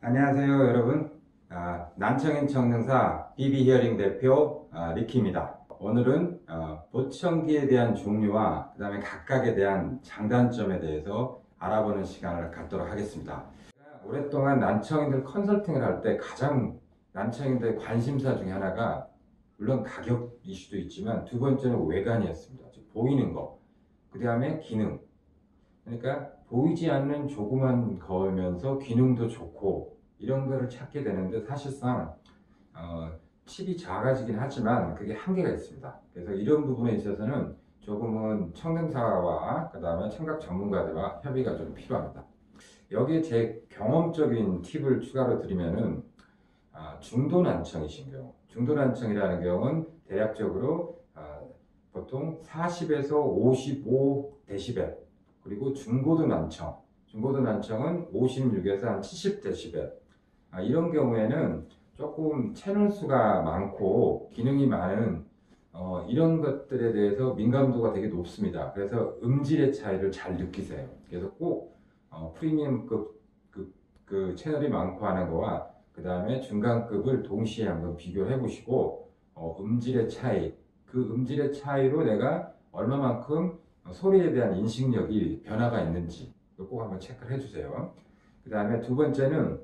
안녕하세요 여러분. 난청인 청능사 BB히어링 대표 리키입니다. 오늘은 보청기에 대한 종류와 그 다음에 각각에 대한 장단점에 대해서 알아보는 시간을 갖도록 하겠습니다. 오랫동안 난청인들 컨설팅을 할 때 가장 난청인들의 관심사 중에 하나가 물론 가격 이슈도 있지만 두 번째는 외관이었습니다. 즉 보이는 거, 그 다음에 기능. 그러니까 보이지 않는 조그만 거면서 기능도 좋고 이런 거를 찾게 되는데 사실상 칩이 작아지긴 하지만 그게 한계가 있습니다. 그래서 이런 부분에 있어서는 조금은 청능사와 그 다음에 청각 전문가들과 협의가 좀 필요합니다. 여기에 제 경험적인 팁을 추가로 드리면은 중도 난청이신 경우, 중도 난청이라는 경우는 대략적으로 보통 40에서 55데시벨, 그리고 중고도 난청, 중고도 난청은 56에서 한 70데시벨. 이런 경우에는 조금 채널 수가 많고 기능이 많은 이런 것들에 대해서 민감도가 되게 높습니다. 그래서 음질의 차이를 잘 느끼세요. 그래서 꼭 프리미엄급 그 채널이 많고 하는 거와 그 다음에 중간급을 동시에 한번 비교해 보시고 음질의 차이, 그 음질의 차이로 내가 얼마만큼 소리에 대한 인식력이 변화가 있는지 꼭 한번 체크를 해주세요. 그 다음에 두 번째는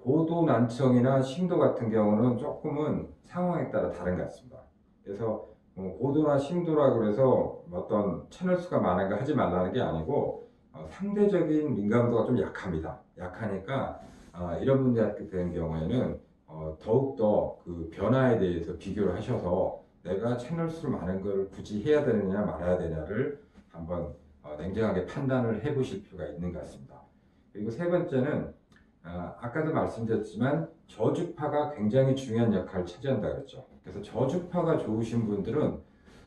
고도 난청이나 심도 같은 경우는 조금은 상황에 따라 다른 것 같습니다. 그래서 고도나 심도라고 해서 어떤 채널 수가 많은 거 하지 말라는 게 아니고 상대적인 민감도가 좀 약합니다. 약하니까 이런 분들한테 되는 경우에는 더욱더 그 변화에 대해서 비교를 하셔서 내가 채널 수를 많은 걸 굳이 해야 되느냐 말아야 되냐를 한번 냉정하게 판단을 해 보실 필요가 있는 것 같습니다. 그리고 세 번째는 아까도 말씀드렸지만 저주파가 굉장히 중요한 역할을 차지한다 그랬죠. 그래서 저주파가 좋으신 분들은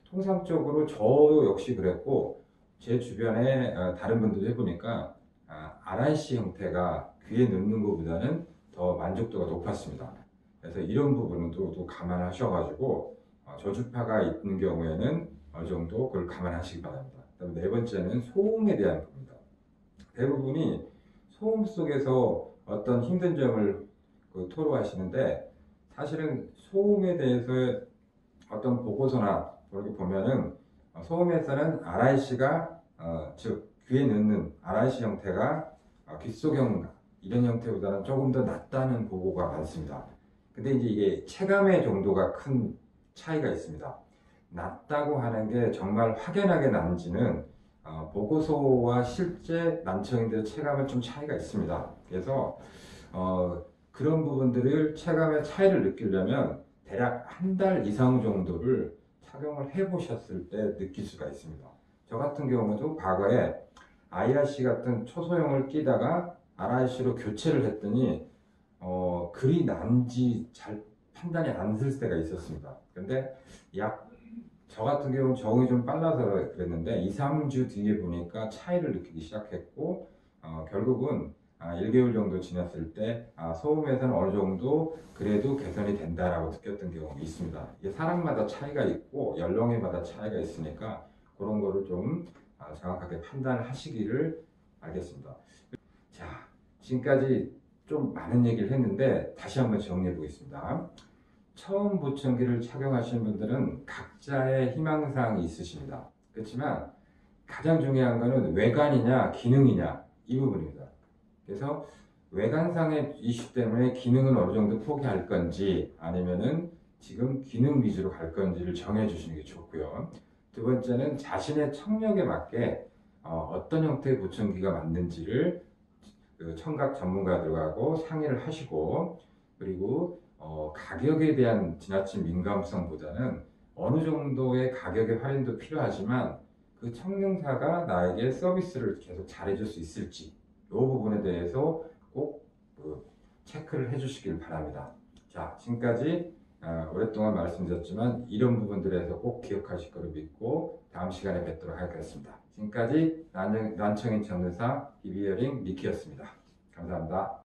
통상적으로 저 역시 그랬고 제 주변에 다른 분들 해보니까 RIC 형태가 귀에 넣는 것보다는 더 만족도가 높았습니다. 그래서 이런 부분은 또 감안하셔가지고 저주파가 있는 경우에는 어느 정도 그걸 감안하시기 바랍니다. 그다음에 네 번째는 소음에 대한 부분입니다. 대부분이 소음 속에서 어떤 힘든 점을 토로하시는데 사실은 소음에 대해서 어떤 보고서나 이렇게 보면은 소음에서는 RIC가 즉 귀에 넣는 RIC 형태가 귓속형 이런 형태보다는 조금 더 낫다는 보고가 많습니다. 근데 이제 이게 체감의 정도가 큰 차이가 있습니다. 낫다고 하는 게 정말 확연하게 난지는 보고서와 실제 난청인들의 체감은 좀 차이가 있습니다. 그래서 그런 부분들을 체감의 차이를 느끼려면 대략 한 달 이상 정도를 착용을 해 보셨을 때 느낄 수가 있습니다. 저 같은 경우도 과거에 IRC 같은 초소형을 끼다가 RIC로 교체를 했더니 글이 난지 잘 판단이 안 쓸 때가 있었습니다. 근데 저 같은 경우는 적응이 좀 빨라서 그랬는데 2, 3주 뒤에 보니까 차이를 느끼기 시작했고 결국은 1개월 정도 지났을 때 소음에서는 어느 정도 그래도 개선이 된다라고 느꼈던 경우가 있습니다. 이게 사람마다 차이가 있고 연령에마다 차이가 있으니까 그런 거를 좀 정확하게 판단을 하시기를 알겠습니다. 자, 지금까지 좀 많은 얘기를 했는데 다시 한번 정리해 보겠습니다. 처음 보청기를 착용하시는 분들은 각자의 희망사항이 있으십니다. 그렇지만 가장 중요한 것은 외관이냐 기능이냐 이 부분입니다. 그래서 외관상의 이슈 때문에 기능은 어느 정도 포기할 건지 아니면은 지금 기능 위주로 갈 건지를 정해 주시는 게 좋고요. 두 번째는 자신의 청력에 맞게 어떤 형태의 보청기가 맞는지를 그 청각 전문가들하고 상의를 하시고 그리고 가격에 대한 지나친 민감성보다는 어느 정도의 가격의 할인도 필요하지만 그 청능사가 나에게 서비스를 계속 잘해줄 수 있을지 이 부분에 대해서 꼭 체크를 해주시길 바랍니다. 자, 지금까지 오랫동안 말씀드렸지만 이런 부분들에서 꼭 기억하실 거를 믿고 다음 시간에 뵙도록 하겠습니다. 지금까지 난청인 전문사 BB히어링 리키였습니다. 감사합니다.